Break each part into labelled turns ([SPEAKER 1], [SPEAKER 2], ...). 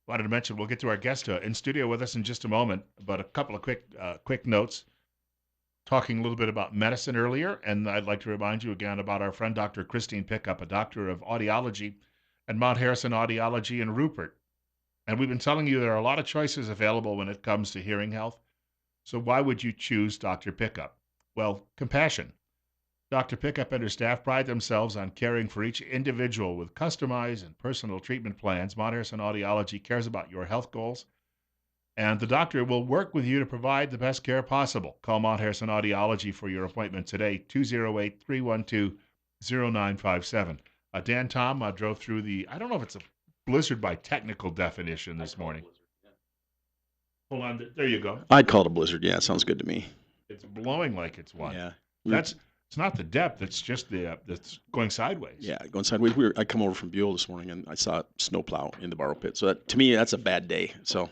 [SPEAKER 1] Wanted to mention we'll get to our guest in studio with us in just a moment, but a couple of quick notes. Talking a little bit about medicine earlier, and I'd like to remind you again about our friend Dr. Christine Pickup, a doctor of audiology at Mount Harrison Audiology in Rupert. And we've been telling you there are a lot of choices available when it comes to hearing health. So why would you choose Dr. Pickup? Well, compassion. Dr. Pickup and her staff pride themselves on caring for each individual with customized and personal treatment plans. Mount Harrison Audiology cares about your health goals, and the doctor will work with you to provide the best care possible. Call Mount Harrison Audiology for your appointment today, 208 312 0957. Dan, Tom drove through I don't know if it's a blizzard by technical definition this morning. Hold on, there you go.
[SPEAKER 2] I'd call it a blizzard. Yeah, it sounds good to me.
[SPEAKER 1] It's blowing like it's one.
[SPEAKER 2] Yeah.
[SPEAKER 1] That's It's not the depth. It's just that's going sideways.
[SPEAKER 2] Yeah, going sideways. I come over from Buell this morning and I saw a snowplow in the borrow pit. So to me, that's a bad day. So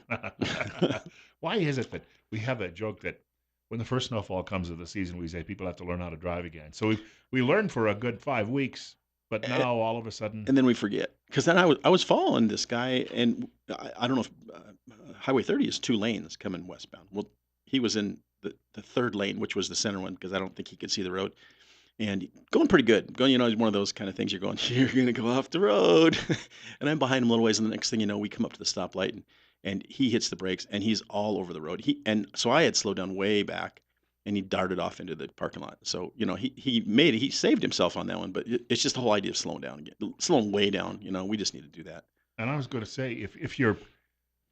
[SPEAKER 1] why is it that we have that joke that when the first snowfall comes of the season, we say people have to learn how to drive again. So we learned for a good 5 weeks, but now all of a sudden,
[SPEAKER 2] and then we forget because then I was following this guy and I don't know if Highway 30 is 2 lanes coming westbound. Well, he was in the third lane, which was the center one because I don't think he could see the road. And going pretty good. Going, it's one of those kind of things you're going, you're going to go off the road. And I'm behind him a little ways. And the next thing you know, we come up to the stoplight and he hits the brakes and he's all over the road. And so I had slowed down way back and he darted off into the parking lot. So, he saved himself on that one, but it's just the whole idea of slowing down again, slowing way down. We just need to do that.
[SPEAKER 1] and I was going to say, if you're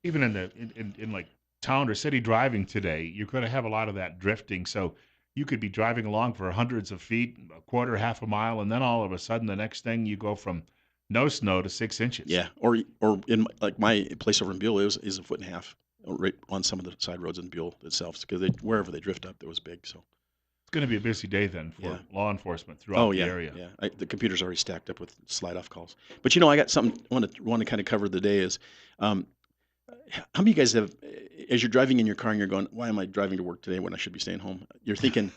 [SPEAKER 1] even in like town or city driving today, you're going to have a lot of that drifting. So you could be driving along for hundreds of feet, a quarter, half a mile, and then all of a sudden, the next thing you go from no snow to 6 inches.
[SPEAKER 2] Yeah. Or in like my place over in Buell is a foot and a half right on some of the side roads in Buell itself because wherever they drift up, it was big. So.
[SPEAKER 1] It's going to be a busy day then for
[SPEAKER 2] Yeah.
[SPEAKER 1] law enforcement throughout the
[SPEAKER 2] Yeah,
[SPEAKER 1] area.
[SPEAKER 2] yeah. The computer's already stacked up with slide-off calls. But I got something I want to kind of cover the day is, um, how many of you guys have, as you're driving in your car and you're going, why am I driving to work today when I should be staying home? You're thinking,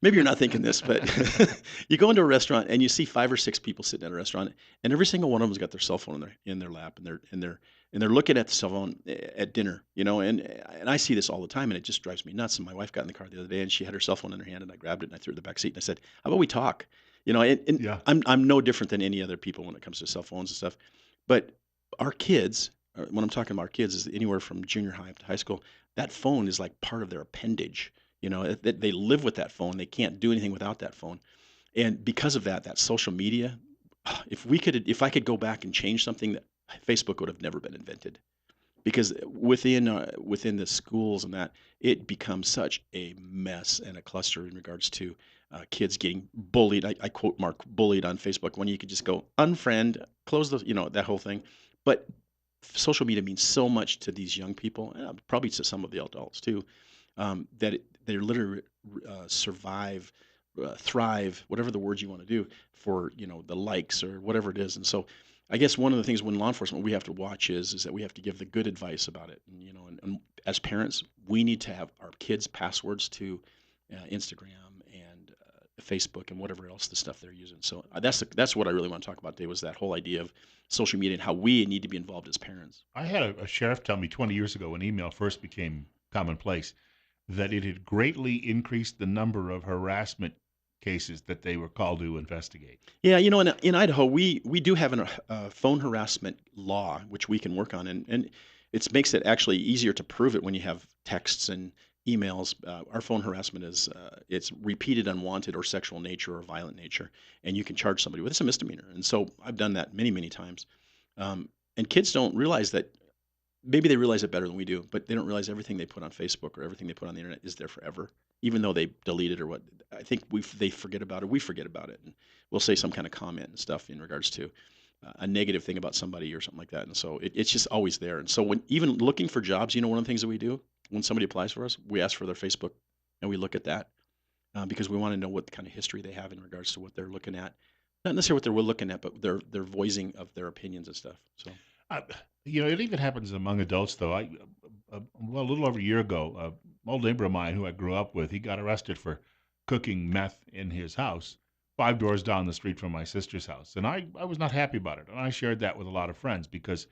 [SPEAKER 2] maybe you're not thinking this, but you go into a restaurant and you see 5 or 6 people sitting at a restaurant, and every single one of them's got their cell phone in their lap, and they're looking at the cell phone at dinner, and I see this all the time, and it just drives me nuts. And my wife got in the car the other day, and she had her cell phone in her hand, and I grabbed it and I threw it in the back seat, and I said, "How about we talk?" And
[SPEAKER 1] Yeah.
[SPEAKER 2] I'm no different than any other people when it comes to cell phones and stuff, but our kids. When I'm talking about our kids, is anywhere from junior high up to high school. That phone is like part of their appendage. They live with that phone. They can't do anything without that phone. And because of that social media, if I could go back and change something, that Facebook would have never been invented. Because within the schools and that, it becomes such a mess and a cluster in regards to kids getting bullied. I quote Mark, bullied on Facebook, when you could just go unfriend, close that whole thing. But social media means so much to these young people, probably to some of the adults too, that they literally survive, thrive, whatever the words you want to do for the likes or whatever it is. And so, I guess one of the things when law enforcement we have to watch is that we have to give the good advice about it. And as parents, we need to have our kids' passwords to Instagram and Facebook and whatever else the stuff they're using. So that's what I really want to talk about today, was that whole idea of social media and how we need to be involved as parents.
[SPEAKER 1] I had a sheriff tell me 20 years ago when email first became commonplace that it had greatly increased the number of harassment cases that they were called to investigate.
[SPEAKER 2] Yeah, in Idaho, we do have a phone harassment law which we can work on, and it makes it actually easier to prove it when you have texts and emails. Our phone harassment is it's repeated unwanted or sexual nature or violent nature, and you can charge somebody with it's a misdemeanor. And so I've done that many times, and kids don't realize that. Maybe they realize it better than we do, but they don't realize everything they put on Facebook or everything they put on the internet is there forever, even though they delete it or what. I think they forget about it. We forget about it, and we'll say some kind of comment and stuff in regards to a negative thing about somebody or something like that. And so it's just always there. And so when even looking for jobs, one of the things that we do when somebody applies for us, we ask for their Facebook and we look at that because we want to know what kind of history they have in regards to what they're looking at. Not necessarily what they're looking at, but their voicing of their opinions and stuff. So.
[SPEAKER 1] Uh, it even happens among adults, though. Well, a little over a year ago, an old neighbor of mine who I grew up with, he got arrested for cooking meth in his house, 5 doors down the street from my sister's house. And I was not happy about it. And I shared that with a lot of friends because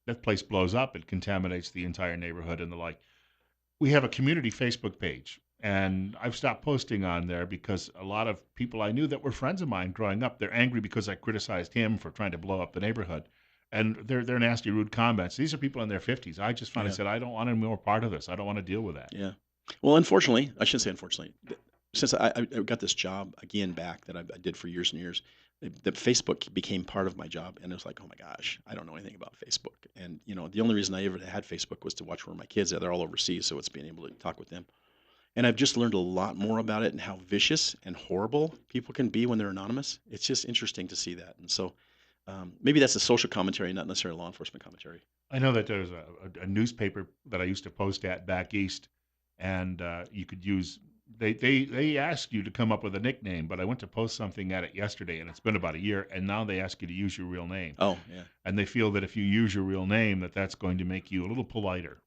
[SPEAKER 1] that place blows up, it contaminates the entire neighborhood and the like. We have a community Facebook page, and I've stopped posting on there because a lot of people I knew that were friends of mine growing up, they're angry because I criticized him for trying to blow up the neighborhood. And they're nasty, rude comments. These are people in their 50s. I just finally
[SPEAKER 2] Yeah.
[SPEAKER 1] said, I don't want any more part of this. I don't want to deal with that.
[SPEAKER 2] Yeah. Well, unfortunately, I shouldn't say unfortunately. Since I got this job again back that I did for years and years, that Facebook became part of my job, and it was like, oh my gosh, I don't know anything about Facebook. And the only reason I ever had Facebook was to watch where my kids are. They're all overseas, so it's being able to talk with them. And I've just learned a lot more about it and how vicious and horrible people can be when they're anonymous. It's just interesting to see that. And so maybe that's a social commentary, not necessarily a law enforcement commentary.
[SPEAKER 1] I know that there's a newspaper that I used to post at back east, and you could use they ask you to come up with a nickname, but I went to post something at it yesterday, and it's been about a year, and now they ask you to use your real name,
[SPEAKER 2] Oh, yeah.
[SPEAKER 1] and they feel that if you use your real name, that's going to make you a little politer.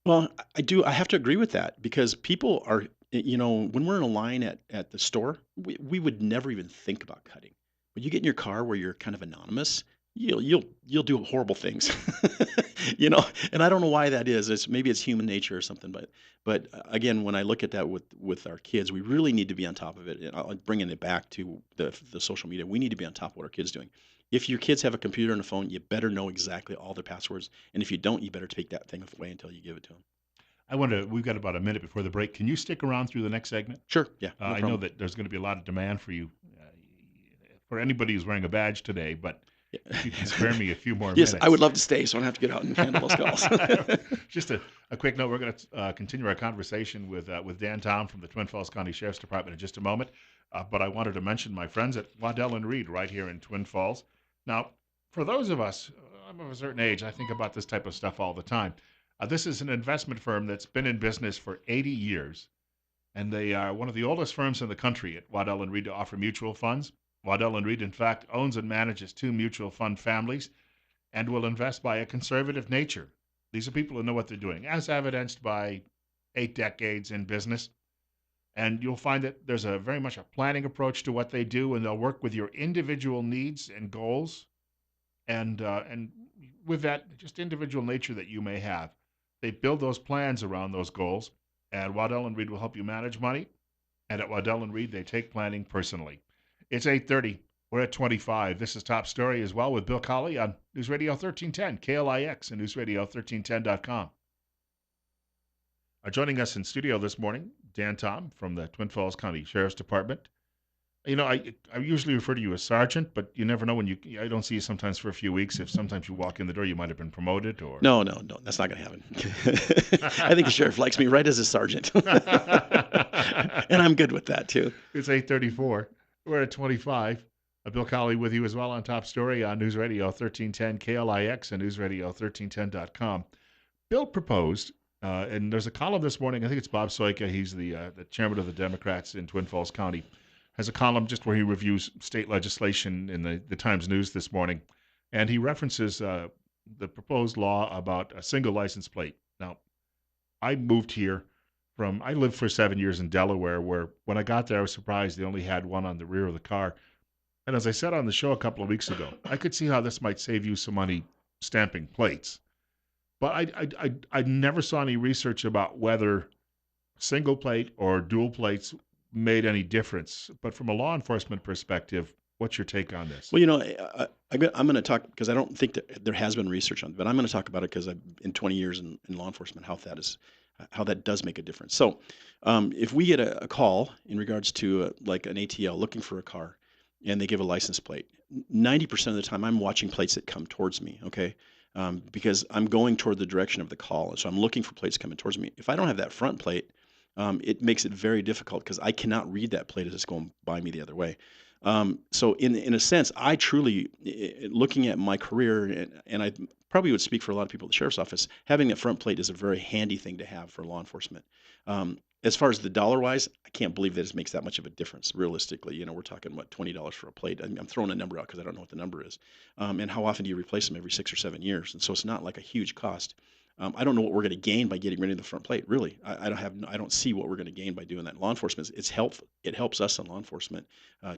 [SPEAKER 2] Well, I do. I have to agree with that because people are, when we're in a line at the store, we would never even think about cutting. When you get in your car where you're kind of anonymous, you'll do horrible things, And I don't know why that is. Maybe it's human nature or something. But again, when I look at that with our kids, we really need to be on top of it. And bringing it back to the social media, we need to be on top of what our kids doing. If your kids have a computer and a phone, you better know exactly all their passwords. And if you don't, you better take that thing away until you give it to them.
[SPEAKER 1] We've got about a minute before the break. Can you stick around through the next segment?
[SPEAKER 2] Sure. Yeah. No
[SPEAKER 1] I know
[SPEAKER 2] problem.
[SPEAKER 1] that there's going to be a lot of demand for you, for anybody who's wearing a badge today, but if you can
[SPEAKER 2] Yeah.
[SPEAKER 1] spare me a few more
[SPEAKER 2] Yes, I would
[SPEAKER 1] minutes.
[SPEAKER 2] love to stay, so I don't have to get out and handle those calls.
[SPEAKER 1] Just a quick note. We're going to continue our conversation with Dan Tom from the Twin Falls County Sheriff's Department in just a moment. But I wanted to mention my friends at Waddell and Reed right here in Twin Falls. Now, for those of us, I'm of a certain age, I think about this type of stuff all the time. This is an investment firm that's been in business for 80 years, and they are one of the oldest firms in the country at Waddell and Reed to offer mutual funds. Waddell and Reed, in fact, owns and manages two mutual fund families and will invest by a conservative nature. These are people who know what they're doing, as evidenced by 8 decades in business. And you'll find that there's a very much a planning approach to what they do, and they'll work with your individual needs and goals, and with that just individual nature that you may have, they build those plans around those goals. And Waddell and Reed will help you manage money. And at Waddell and Reed, they take planning personally. It's 8:30. We're at 25. This is Top Story as well with Bill Colley on News Radio 1310, KLIX, and newsradio1310.com. Joining us in studio this morning, Dan Tom from the Twin Falls County Sheriff's Department. I usually refer to you as Sergeant, but you never know when I don't see you sometimes for a few weeks. If sometimes you walk in the door, you might have been promoted or.
[SPEAKER 2] No, no, no, that's not going to happen. I think the sheriff likes me right as a sergeant, and I'm good with that too.
[SPEAKER 1] It's 8:34. We're at 25. Bill Colley with you as well on Top Story on News Radio 1310 KLIX and newsradio1310.com. Bill proposed, and there's a column this morning. I think it's Bob Soika. He's the chairman of the Democrats in Twin Falls County. Has a column just where he reviews state legislation in the Times News this morning, and he references the proposed law about a single license plate. Now, I moved here I lived for 7 years in Delaware, where when I got there, I was surprised they only had one on the rear of the car. And as I said on the show a couple of weeks ago, I could see how this might save you some money stamping plates. But I never saw any research about whether single plate or dual plates made any difference. But from a law enforcement perspective, what's your take on this?
[SPEAKER 2] Well, I'm going to talk because I don't think that there has been research on it, but I'm going to talk about it because I've in 20 years in law enforcement how that does make a difference. So, if we get a call in regards to like an ATL looking for a car, and they give a license plate, 90% of the time I'm watching plates that come towards me. Okay. Because I'm going toward the direction of the call, and so I'm looking for plates coming towards me. If I don't have that front plate, it makes it very difficult because I cannot read that plate as it's going by me the other way. So in a sense, I truly, looking at my career, and I probably would speak for a lot of people at the sheriff's office, having that front plate is a very handy thing to have for law enforcement. As far as the dollar wise, I can't believe that it makes that much of a difference. Realistically, we're talking what $20 for a plate. I'm throwing a number out because I don't know what the number is. And how often do you replace them? Every 6 or 7 years, and so it's not like a huge cost. I don't know what we're going to gain by getting rid of the front plate. Really, I don't see what we're going to gain by doing that. Law enforcement, it's helpful. It helps us in law enforcement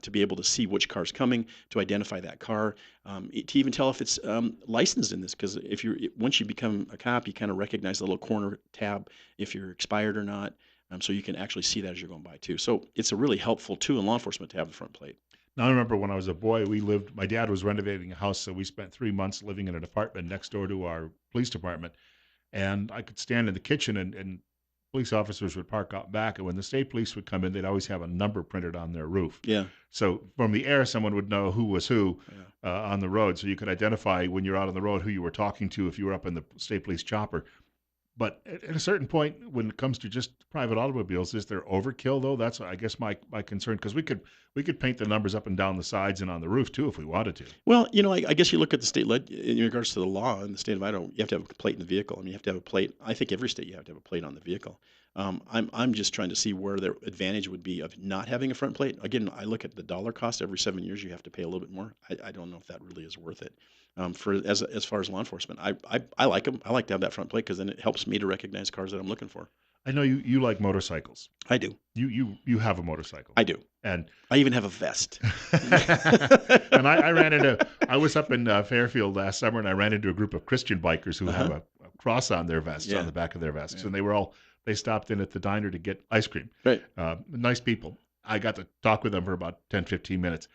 [SPEAKER 2] to be able to see which car's coming, to identify that car, to even tell if it's licensed in this. Because if you're once you become a cop, you kind of recognize the little corner tab if you're expired or not. So you can actually see that as you're going by too. So it's a really helpful tool in law enforcement to have the front plate.
[SPEAKER 1] Now, I remember when I was a boy, my dad was renovating a house, so we spent 3 months living in an apartment next door to our police department. And I could stand in the kitchen, and police officers would park out back. And when the state police would come in, they'd always have a number printed on their roof.
[SPEAKER 2] Yeah,
[SPEAKER 1] So from the air, someone would know who was who
[SPEAKER 2] yeah.
[SPEAKER 1] on the road. So you could identify when you're out on the road who you were talking to if you were up in the state police chopper. But at a certain point, when it comes to just private automobiles, is there overkill though? That's, I guess, my concern, because we could paint the numbers up and down the sides and on the roof too if we wanted to.
[SPEAKER 2] Well, I guess you look at the in regards to the law in the state of Idaho, you have to have a plate in the vehicle. I mean, you have to have a plate. I think every state you have to have a plate on the vehicle. I'm just trying to see where the advantage would be of not having a front plate. Again, I look at the dollar cost. Every 7 years, you have to pay a little bit more. I don't know if that really is worth it. For as far as law enforcement, I like them. I like to have that front plate because then it helps me to recognize cars that I'm looking for.
[SPEAKER 1] I know you like motorcycles.
[SPEAKER 2] I do.
[SPEAKER 1] You have a motorcycle,
[SPEAKER 2] I do.
[SPEAKER 1] and
[SPEAKER 2] I even have a vest.
[SPEAKER 1] and I was up in Fairfield last summer, and I ran into a group of Christian bikers who have
[SPEAKER 2] Uh-huh.
[SPEAKER 1] a cross on their vests, on
[SPEAKER 2] Yeah.
[SPEAKER 1] the back of their vests,
[SPEAKER 2] Yeah.
[SPEAKER 1] and they stopped in at the diner to get ice cream.
[SPEAKER 2] Right.
[SPEAKER 1] Nice people. I got to talk with them for about 10-15 minutes.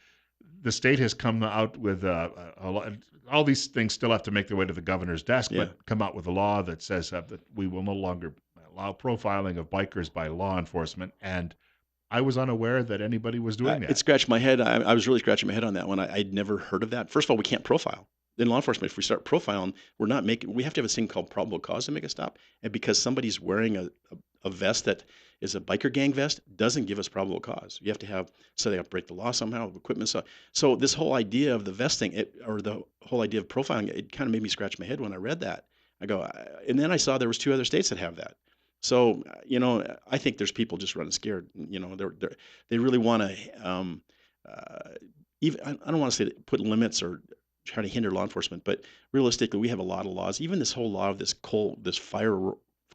[SPEAKER 1] The state has come out with a lot. All these things still have to make their way to the governor's desk,
[SPEAKER 2] Yeah.
[SPEAKER 1] but come out with a law that says that we will no longer allow profiling of bikers by law enforcement. And I was unaware that anybody was doing
[SPEAKER 2] It
[SPEAKER 1] that.
[SPEAKER 2] scratched my head. I was really scratching my head on that one. I'd never heard of that. First of all, we can't profile. In law enforcement, if we start profiling, we have to have a thing called probable cause to make a stop. And because somebody's wearing a vest that is a biker gang vest doesn't give us probable cause. You have to have, so they have to break the law somehow, equipment. So this whole idea of the vesting, or the whole idea of profiling, it kind of made me scratch my head when I read that. I go, and then I saw there was two other states that have that. So, I think there's people just running scared. They really want to, uh, even I don't want to say that put limits or try to hinder law enforcement, but realistically, we have a lot of laws. Even this whole law of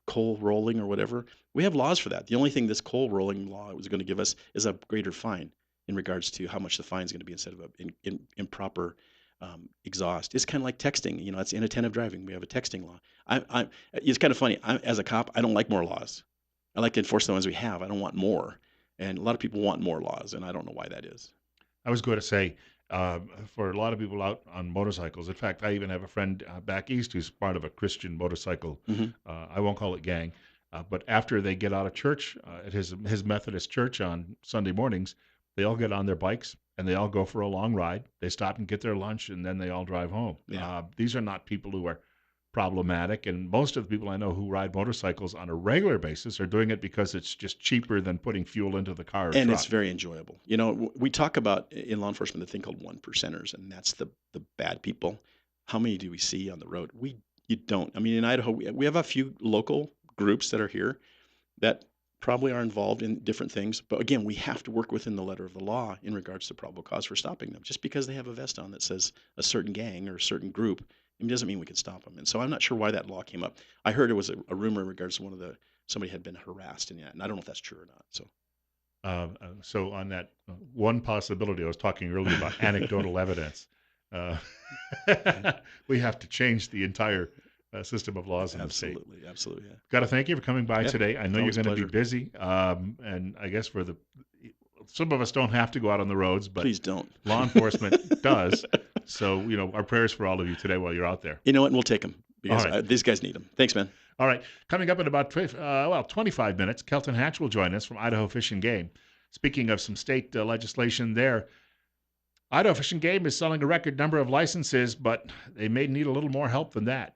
[SPEAKER 2] coal rolling or whatever, we have laws for that. The only thing this coal rolling law was going to give us is a greater fine in regards to how much the fine is going to be instead of improper exhaust. It's kind of like texting. It's inattentive driving. We have a texting law. It's kind of funny. As a cop, I don't like more laws. I like to enforce the ones we have. I don't want more. And a lot of people want more laws, and I don't know why that is.
[SPEAKER 1] I was going to say, for a lot of people out on motorcycles, in fact, I even have a friend back east who's part of a Christian motorcycle,
[SPEAKER 2] Hmm.
[SPEAKER 1] I won't call it gang, but after they get out of church at his Methodist church on Sunday mornings, they all get on their bikes and they all go for a long ride. They stop and get their lunch, and then they all drive home.
[SPEAKER 2] Yeah.
[SPEAKER 1] These are not people who are problematic, and most of the people I know who ride motorcycles on a regular basis are doing it because it's just cheaper than putting fuel into the car or
[SPEAKER 2] And it's
[SPEAKER 1] truck.
[SPEAKER 2] very enjoyable. We talk about in law enforcement the thing called one percenters, and that's the bad people. How many do we see on the road? You don't. I mean, in Idaho, we have a few local groups that are here that probably are involved in different things. But again, we have to work within the letter of the law in regards to probable cause for stopping them. Just because they have a vest on that says a certain gang or a certain group, it doesn't mean we can stop them. And so I'm not sure why that law came up. I heard it was a rumor in regards to somebody had been harassed in that, and I don't know if that's true or not. So.
[SPEAKER 1] So on that one possibility, I was talking earlier about anecdotal evidence. Uh, we have to change the entire system of laws in the state.
[SPEAKER 2] Absolutely, absolutely, yeah.
[SPEAKER 1] Got to thank you for coming by
[SPEAKER 2] Yeah,
[SPEAKER 1] today. I know you're
[SPEAKER 2] always a
[SPEAKER 1] going to be
[SPEAKER 2] pleasure.
[SPEAKER 1] busy, and I guess some of us don't have to go out on the roads, but
[SPEAKER 2] Please don't.
[SPEAKER 1] law enforcement does. So our prayers for all of you today while you're out there.
[SPEAKER 2] You know what? We'll take them
[SPEAKER 1] All
[SPEAKER 2] because
[SPEAKER 1] right.
[SPEAKER 2] these guys need them. Thanks, man.
[SPEAKER 1] All right. Coming up in about 25 minutes, Kelton Hatch will join us from Idaho Fish and Game. Speaking of some state legislation there, Idaho Fish and Game is selling a record number of licenses, but they may need a little more help than that.